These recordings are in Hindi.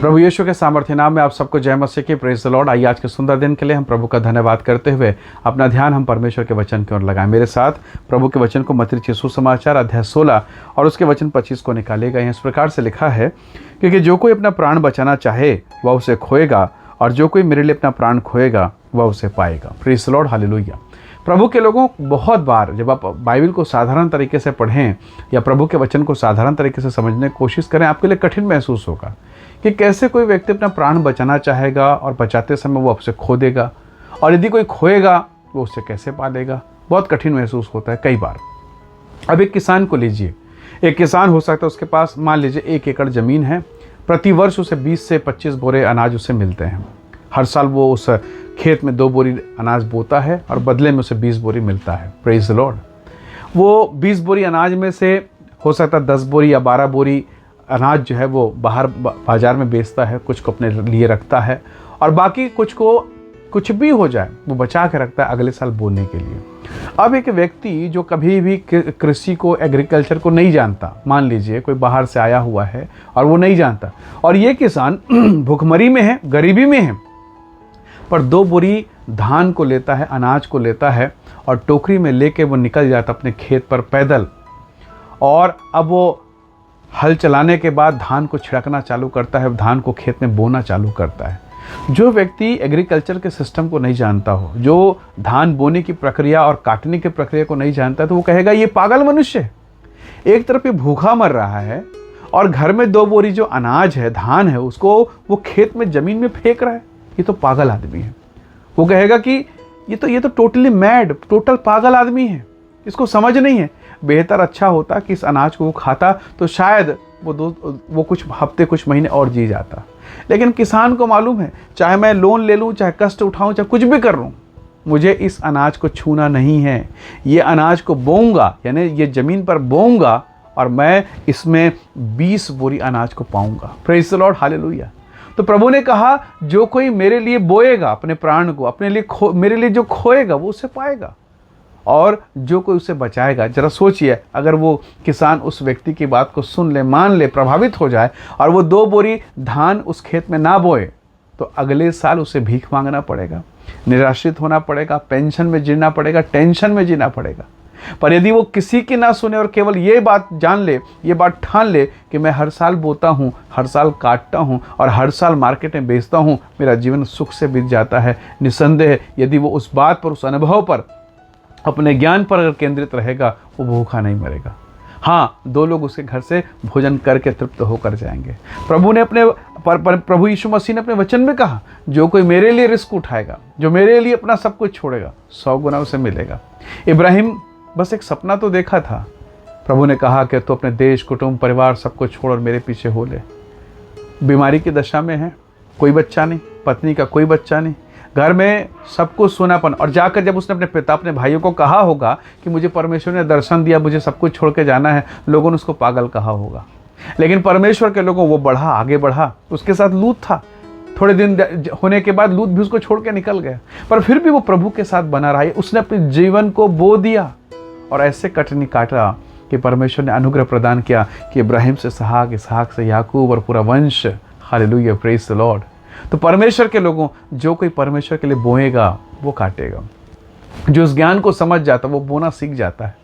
प्रभु यीशु के सामर्थ्य नाम में आप सबको जय मसीह की। Praise the Lord. आइए आज के सुंदर दिन के लिए हम प्रभु का धन्यवाद करते हुए अपना ध्यान हम परमेश्वर के वचन की ओर लगाएं। मेरे साथ प्रभु के वचन को मत्ती रचित सुसमाचार अध्याय 16 और उसके वचन 25 को निकालेगा। इस प्रकार से लिखा है, क्योंकि जो कोई अपना प्राण बचाना चाहे वह उसे खोएगा, और जो कोई मेरे लिए अपना प्राण खोएगा वह उसे पाएगा। Praise the Lord, hallelujah. प्रभु के लोगों, बहुत बार जब आप बाइबल को साधारण तरीके से पढ़ें या प्रभु के वचन को साधारण तरीके से समझने की कोशिश करें, आपके लिए कठिन महसूस होगा कि कैसे कोई व्यक्ति अपना प्राण बचाना चाहेगा और बचाते समय वो आपसे खो देगा, और यदि कोई खोएगा वो उससे कैसे पालेगा। बहुत कठिन महसूस होता है कई बार। अब एक किसान को लीजिए। एक किसान हो सकता है उसके पास मान लीजिए 1 एकड़ ज़मीन है। प्रतिवर्ष उसे 20 से 25 बोरे अनाज उसे मिलते हैं। हर साल वो उस खेत में 2 बोरी अनाज बोता है और बदले में उसे 20 बोरी मिलता है। Praise the Lord. वो 20 बोरी अनाज में से हो सकता है 10 बोरी या 12 बोरी अनाज जो है वो बाहर बाज़ार में बेचता है, कुछ को अपने लिए रखता है, और बाकी कुछ को कुछ भी हो जाए वो बचा के रखता है अगले साल बोने के लिए। अब एक व्यक्ति जो कभी भी कृषि को, एग्रीकल्चर को नहीं जानता, मान लीजिए कोई बाहर से आया हुआ है और वो नहीं जानता, और ये किसान भुखमरी में है, गरीबी में है, पर 2 बोरी धान को लेता है, अनाज को लेता है और टोकरी में लेके वो निकल जाता अपने खेत पर पैदल। और अब वो हल चलाने के बाद धान को छिड़कना चालू करता है, धान को खेत में बोना चालू करता है। जो व्यक्ति एग्रीकल्चर के सिस्टम को नहीं जानता हो, जो धान बोने की प्रक्रिया और काटने की प्रक्रिया को नहीं जानता, तो वो कहेगा ये पागल मनुष्य है। एक तरफ ये भूखा मर रहा है और घर में 2 बोरी जो अनाज है, धान है, उसको वो खेत में ज़मीन में फेंक रहा है। ये तो पागल आदमी है। वो कहेगा कि ये तो टोटली मैड, टोटल पागल आदमी है, इसको समझ नहीं है। बेहतर अच्छा होता कि इस अनाज को वो खाता तो शायद वो कुछ हफ्ते, कुछ महीने और जी जाता। लेकिन किसान को मालूम है, चाहे मैं लोन ले लूँ, चाहे कष्ट उठाऊँ, चाहे कुछ भी कर लूँ, मुझे इस अनाज को छूना नहीं है। ये अनाज को बोऊंगा, यानी ये ज़मीन पर बोऊंगा, और मैं इसमें 20 बोरी अनाज को पाऊंगा। Praise the Lord, hallelujah. तो प्रभु ने कहा, जो कोई मेरे लिए बोएगा अपने प्राण को, अपने लिए मेरे लिए जो खोएगा वो उसे पाएगा, और जो कोई उसे बचाएगा। जरा सोचिए, अगर वो किसान उस व्यक्ति की बात को सुन ले, मान ले, प्रभावित हो जाए, और वो 2 बोरी धान उस खेत में ना बोए, तो अगले साल उसे भीख मांगना पड़ेगा, निराश्रित होना पड़ेगा, पेंशन में जीना पड़ेगा, टेंशन में जीना पड़ेगा। पर यदि वो किसी की ना सुने और केवल ये बात जान ले, ये बात ठान ले कि मैं हर साल बोता हूँ, हर साल काटता हूँ और हर साल मार्केट में बेचता हूँ, मेरा जीवन सुख से बीत जाता है, निसंदेह यदि वो उस बात पर, उस अनुभव पर, अपने ज्ञान पर अगर केंद्रित रहेगा, वो भूखा नहीं मरेगा। हाँ, 2 लोग उसके घर से भोजन करके तृप्त होकर जाएंगे। प्रभु यीशु मसीह ने अपने वचन में कहा, जो कोई मेरे लिए रिस्क उठाएगा, जो मेरे लिए अपना सब कुछ छोड़ेगा, 100 गुना उसे मिलेगा। इब्राहिम बस एक सपना तो देखा था। प्रभु ने कहा कि तू अपने देश, कुटुंब, परिवार सबको छोड़ और मेरे पीछे हो ले। बीमारी की दशा में है, कोई बच्चा नहीं, पत्नी का कोई बच्चा नहीं, घर में सब कुछ सोनापन, और जाकर जब उसने अपने पिता, अपने भाइयों को कहा होगा कि मुझे परमेश्वर ने दर्शन दिया, मुझे सब कुछ छोड़ के जाना है, लोगों ने उसको पागल कहा होगा। लेकिन परमेश्वर के लोगों वो बढ़ा, आगे बढ़ा। उसके साथ लूत था, थोड़े दिन होने के बाद लूत भी उसको छोड़ के निकल गया, पर फिर भी वो प्रभु के साथ बना रहा। उसने अपने जीवन को बो दिया और ऐसे कटनी काटा कि परमेश्वर ने अनुग्रह प्रदान किया कि इब्राहिम से इसहाक, इसहाक से याकूब और पूरा वंश। Hallelujah, praise the Lord. तो परमेश्वर के लोगों, जो कोई परमेश्वर के लिए बोएगा वो काटेगा। जो इस ज्ञान को समझ जाता वो बोना सीख जाता है।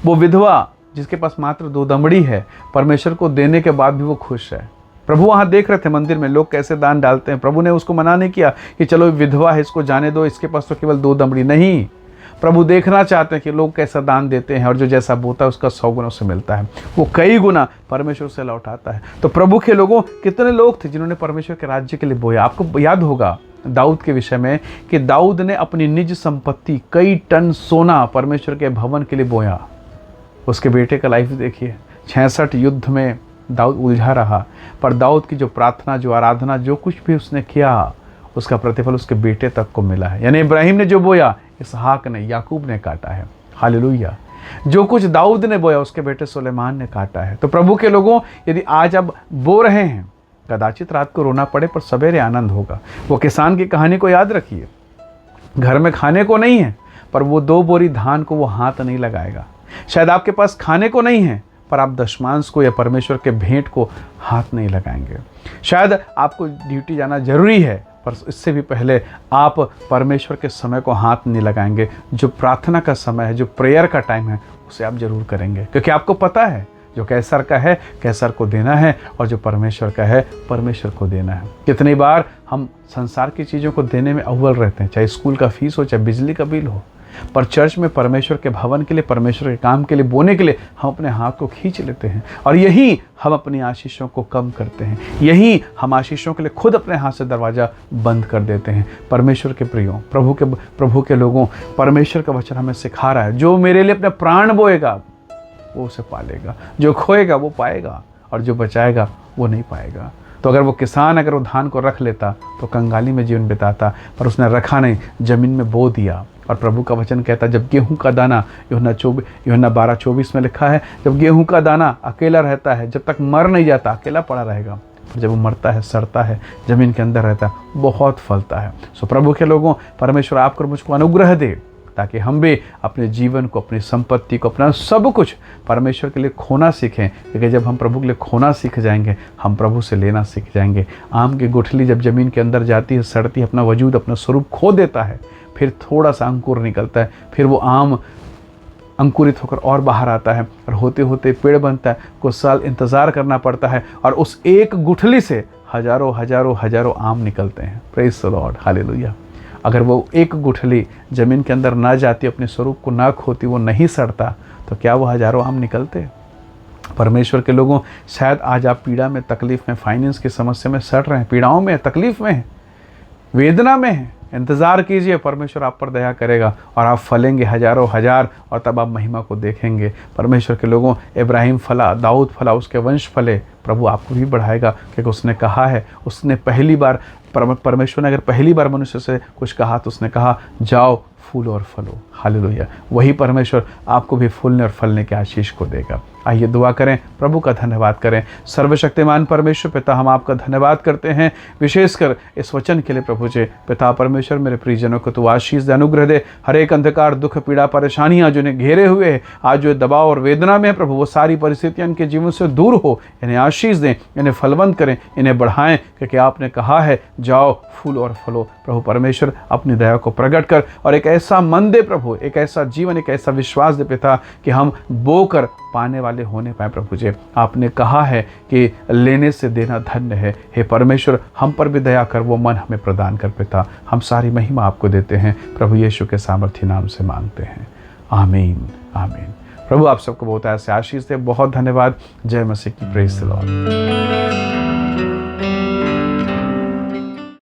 वो विधवा जिसके पास मात्र 2 दमड़ी है, परमेश्वर को देने के बाद भी वो खुश है। प्रभु वहाँ देख रहे थे मंदिर में लोग कैसे दान डालते हैं। प्रभु ने उसको मना नहीं किया कि चलो विधवा है, इसको जाने दो, इसके पास तो केवल 2 दमड़ी। नहीं, प्रभु देखना चाहते हैं कि लोग कैसा दान देते हैं, और जो जैसा बोता है उसका 100 गुना से मिलता है, वो कई गुना परमेश्वर से लौटाता है। तो प्रभु के लोगों, कितने लोग थे जिन्होंने परमेश्वर के राज्य के लिए बोया। आपको याद होगा दाऊद के विषय में कि दाऊद ने अपनी निज संपत्ति, कई टन सोना परमेश्वर के भवन के लिए बोया। उसके बेटे का लाइफ देखिए, 66 युद्ध में दाऊद उलझा रहा, पर दाऊद की जो प्रार्थना, जो आराधना, जो कुछ भी उसने किया, उसका प्रतिफल उसके बेटे तक को मिला है। यानी इब्राहिम ने जो बोया, इसहाक ने, याकूब ने काटा है। हालेलुया। जो कुछ दाऊद ने बोया, उसके बेटे सुलेमान ने काटा है। तो प्रभु के लोगों, यदि आज आप बो रहे हैं, कदाचित रात को रोना पड़े पर सवेरे आनंद होगा। वो किसान की कहानी को याद रखिए। घर में खाने को नहीं है, पर वो 2 बोरी धान को वो हाथ नहीं लगाएगा। शायद आपके पास खाने को नहीं है, पर आप दशमांश को या परमेश्वर के भेंट को हाथ नहीं लगाएंगे। शायद आपको ड्यूटी जाना जरूरी है, पर इससे भी पहले आप परमेश्वर के समय को हाथ नहीं लगाएंगे। जो प्रार्थना का समय है, जो प्रेयर का टाइम है, उसे आप जरूर करेंगे, क्योंकि आपको पता है जो कैसर का है कैसर को देना है, और जो परमेश्वर का है परमेश्वर को देना है। कितनी बार हम संसार की चीज़ों को देने में अव्वल रहते हैं, चाहे स्कूल का फीस हो, चाहे बिजली का बिल हो, पर चर्च में परमेश्वर के भवन के लिए, परमेश्वर के काम के लिए बोने के लिए हम अपने हाथ को खींच लेते हैं, और यही हम अपनी आशीषों को कम करते हैं। यही हम आशीषों के लिए खुद अपने हाथ से दरवाज़ा बंद कर देते हैं। परमेश्वर के प्रियो, प्रभु के लोगों, परमेश्वर का वचन हमें सिखा रहा है, जो मेरे लिए अपने प्राण बोएगा वो उसे पालेगा, जो खोएगा वो पाएगा, और जो बचाएगा वो नहीं पाएगा। तो अगर वो किसान वो धान को रख लेता तो कंगाली में जीवन बिताता, पर उसने रखा नहीं, ज़मीन में बो दिया। और प्रभु का वचन कहता है, जब गेहूं का दाना, यूहन्ना 12:24 में लिखा है, जब गेहूं का दाना अकेला रहता है, जब तक मर नहीं जाता, अकेला पड़ा रहेगा, और जब वो मरता है, सड़ता है, ज़मीन के अंदर रहता है, बहुत फलता है। सो प्रभु के लोगों, परमेश्वर आपको मुझको अनुग्रह दे, ताकि हम भी अपने जीवन को, अपनी संपत्ति को, अपना सब कुछ परमेश्वर के लिए खोना सीखें। क्योंकि जब हम प्रभु के लिए खोना सीख जाएंगे, हम प्रभु से लेना सीख जाएंगे। आम की गुठली जब ज़मीन के अंदर जाती है, सड़ती है, अपना वजूद, अपना स्वरूप खो देता है, फिर थोड़ा सा अंकुर निकलता है, फिर वो आम अंकुरित होकर और बाहर आता है, और होते होते पेड़ बनता है। कुछ साल इंतज़ार करना पड़ता है, और उस एक गुठली से हजारों हजारों हजारों आम निकलते हैं। Praise the Lord, hallelujah. अगर वो एक गुठली ज़मीन के अंदर ना जाती, अपने स्वरूप को ना खोती, वो नहीं सड़ता, तो क्या वो हजारों आम निकलते? परमेश्वर के लोगों, शायद आज आप पीड़ा में, तकलीफ़ में, फाइनेंस की समस्या में सड़ रहे हैं, पीड़ाओं में, तकलीफ़ में, वेदना में हैं। इंतज़ार कीजिए, परमेश्वर आप पर दया करेगा, और आप फलेंगे हजारों हजार, और तब आप महिमा को देखेंगे। परमेश्वर के लोगों, इब्राहिम फला, दाऊद फला, उसके वंश फले, प्रभु आपको भी बढ़ाएगा, क्योंकि उसने कहा है, उसने पहली बार, परमेश्वर ने अगर पहली बार मनुष्य से कुछ कहा तो उसने कहा, जाओ फूलो और फलो। हालेलुया। वही परमेश्वर आपको भी फूलने और फलने की आशीष को देगा। आइए दुआ करें, प्रभु का धन्यवाद करें। सर्वशक्तिमान परमेश्वर पिता, हम आपका धन्यवाद करते हैं, विशेषकर इस वचन के लिए प्रभु जी। पिता परमेश्वर, मेरे प्रियजनों को तू आशीष दे, अनुग्रह दे। हर एक अंधकार, दुख, पीड़ा, परेशानियां जो इन्हें घेरे हुए हैं, आज जो दबाव और वेदना में है प्रभु, वो सारी परिस्थितियां इनके जीवन से दूर हो। इन्हें आशीष दें, इन्हें फलवंत करें, इन्हें बढ़ाएं, क्योंकि आपने कहा है, जाओ फूल और फलो। प्रभु परमेश्वर, अपनी दया को प्रकट कर, और एक ऐसा मन दे प्रभु, एक ऐसा जीवन, एक ऐसा विश्वास दे पिता, कि हम बोकर पाने वाले होने पाए। प्रभु जी, आपने कहा है कि लेने से देना धन्य है। हे परमेश्वर, हम पर भी दया कर, वो मन हमें प्रदान कर पिता। हम सारी महिमा आपको देते हैं, प्रभु यीशु के सामर्थी नाम से मांगते हैं, आमीन, आमीन। प्रभु आप सबको बहुत ऐसे आशीष दे। बहुत धन्यवाद। जय मसीह की। Praise the Lord.